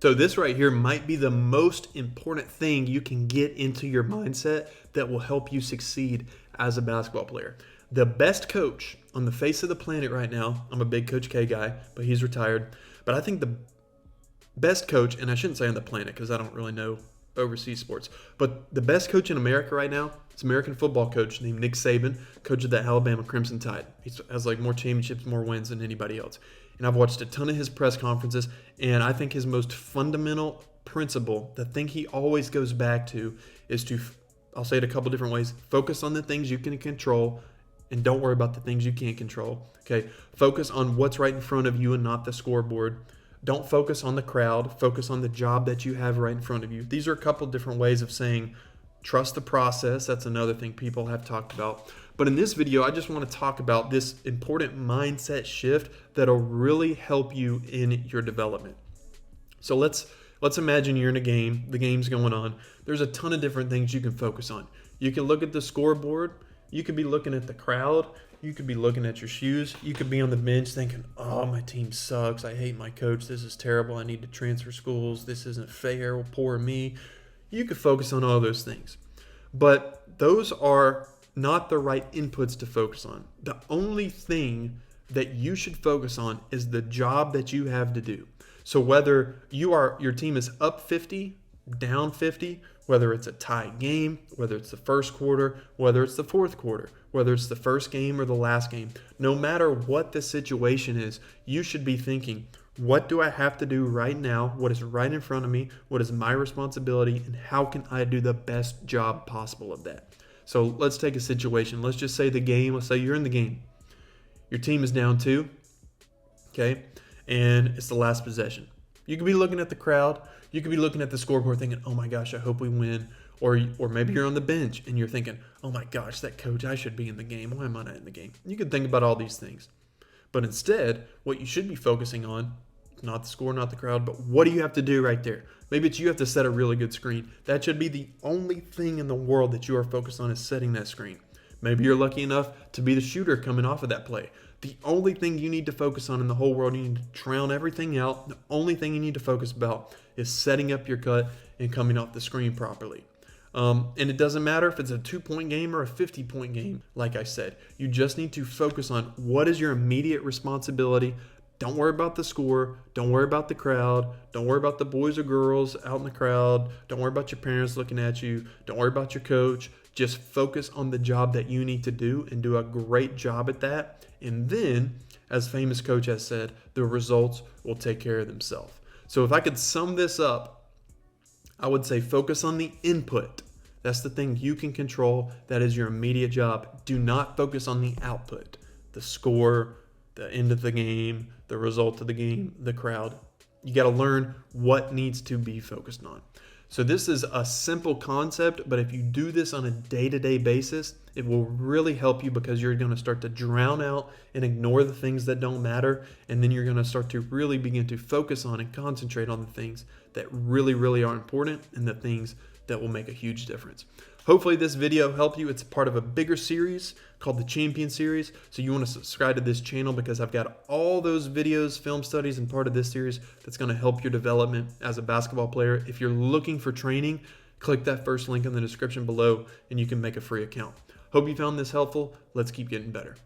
So this right here might be the most important thing you can get into your mindset that will help you succeed as a basketball player. The best coach on the face of the planet right now, I'm a big Coach K guy, but he's retired. But I think the best coach, and I shouldn't say on the planet because I don't really know overseas sports, but the best coach in America right now is American football coach named Nick Saban, coach of the Alabama Crimson Tide. He has like more championships, more wins than anybody else. And I've watched a ton of his press conferences, and I think his most fundamental principle, the thing he always goes back to, is to, I'll say it a couple different ways, focus on the things you can control and don't worry about the things you can't control. Okay, focus on what's right in front of you and not the scoreboard. Don't focus on the crowd, focus on the job that you have right in front of you. These are a couple different ways of saying trust the process. That's another thing people have talked about. But in this video, I just want to talk about this important mindset shift that'll really help you in your development. So let's imagine you're in a game, the game's going on. There's a ton of different things you can focus on. You can look at the scoreboard, you could be looking at the crowd, you could be looking at your shoes, you could be on the bench thinking, oh, my team sucks, I hate my coach, this is terrible, I need to transfer schools, this isn't fair, poor me. You could focus on all those things. But those are not the right inputs to focus on. The only thing that you should focus on is the job that you have to do. So whether your team is up 50, down 50, whether it's a tie game, whether it's the first quarter, whether it's the fourth quarter, whether it's the first game or the last game, no matter what the situation is, you should be thinking, what do I have to do right now? What is right in front of me? What is my responsibility? And how can I do the best job possible of that? So let's take a situation. Let's just say the game. Let's say you're in the game. Your team is down 2, okay? And it's the last possession. You could be looking at the crowd. You could be looking at the scoreboard thinking, oh my gosh, I hope we win. Or maybe you're on the bench and you're thinking, oh my gosh, that coach, I should be in the game. Why am I not in the game? You could think about all these things. But instead, what you should be focusing on, not the score, not the crowd, but what do you have to do right there? Maybe it's you have to set a really good screen. That should be the only thing in the world that you are focused on is setting that screen. Maybe you're lucky enough to be the shooter coming off of that play. The only thing you need to focus on in the whole world, you need to drown everything out. The only thing you need to focus about is setting up your cut and coming off the screen properly. And it doesn't matter if it's a 2-point game or a 50-point game. Like I said, you just need to focus on what is your immediate responsibility. Don't worry about the score. Don't worry about the crowd. Don't worry about the boys or girls out in the crowd. Don't worry about your parents looking at you. Don't worry about your coach. Just focus on the job that you need to do and do a great job at that. And then, as famous coach has said, the results will take care of themselves. So if I could sum this up, I would say focus on the input. That's the thing you can control. That is your immediate job. Do not focus on the output, the score, the end of the game, the result of the game, the crowd. You got to learn what needs to be focused on. So this is a simple concept, but if you do this on a day-to-day basis, it will really help you because you're going to start to drown out and ignore the things that don't matter, and then you're going to start to really begin to focus on and concentrate on the things that really, really are important and the things that will make a huge difference. Hopefully this video helped you. It's part of a bigger series called the Champion Series. So you want to subscribe to this channel because I've got all those videos, film studies, and part of this series that's going to help your development as a basketball player. If you're looking for training, click that first link in the description below and you can make a free account. Hope you found this helpful. Let's keep getting better.